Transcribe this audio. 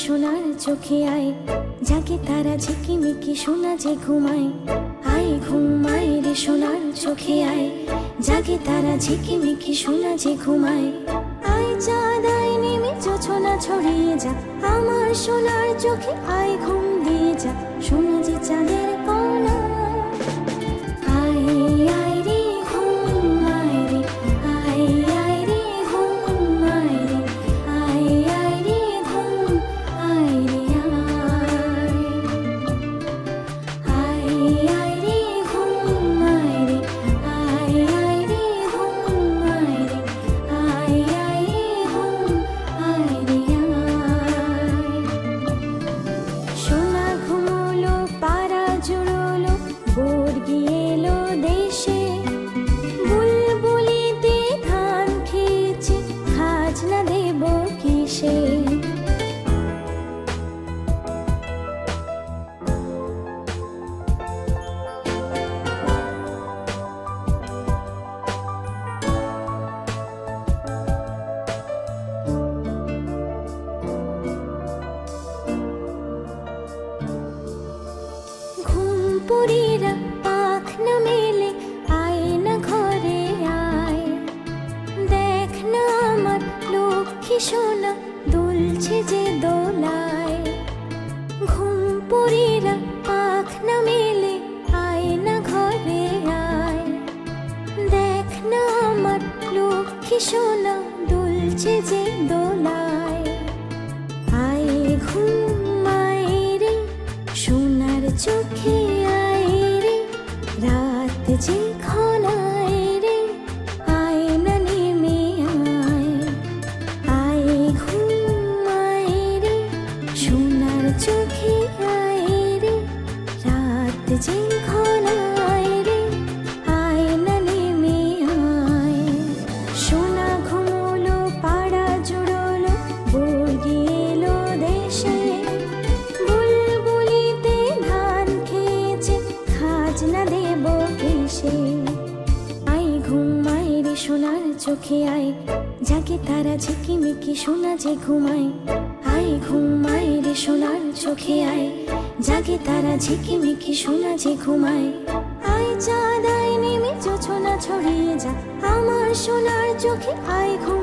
সোনার চোখে আয়, জাগে তারা ঝিকিমিকি সোনা যে ঘুমায়। আয় ঘুমায় রে সোনার চোখে আয়, জাগে তারা ঝিকিমিকি সোনা যে ঘুমায়। আয় চাঁদ আয় নেমে জোছনা ছড়িয়ে যা, আমার সোনার চোখে আয় ঘুম দিয়ে যা, সোনা যে চাঁদের কণা। পরীরা পাখ না মেলে আয় না ঘরে আয়, দেখ না আমার লক্ষ্মী সোনা দুলছে যে দোলায়। ঘুম পরীরা পাখ না মেলে আয় না ঘরে আয়, দেখ না আমার লক্ষ্মী সোনা দুলছে যে দোলায়। আয় ঘুমায় রে সোনার চোখে আয় রে, রাত যে ক্ষণায় রে আয় না নেমে আয়। আয় ঘুমায় রে সোনার চোখে আয় রে, রাত যে ক্ষণায় রে আয় না নেমে আয়। সোনা ঘুমোলো পাড়া জুড়োলো, বর্গি এলো দেশে, বুলবুলিতে ধান খেয়েছে খাজনা দেব এসে। আয় ঘুমায় রে সোনার চোখে আয়, জাগে তারা ঝিকিমিকি সোনা যে ঘুমায়। আয় ঘুমায় রে সোনার চোখে আয়, জাগে তারা ঝিকিমিকি সোনা যে ঘুমায়। আয় চাঁদ আয় নেমে জোছনা ছড়িয়ে যা, আমার সোনার চোখে আয় ঘুম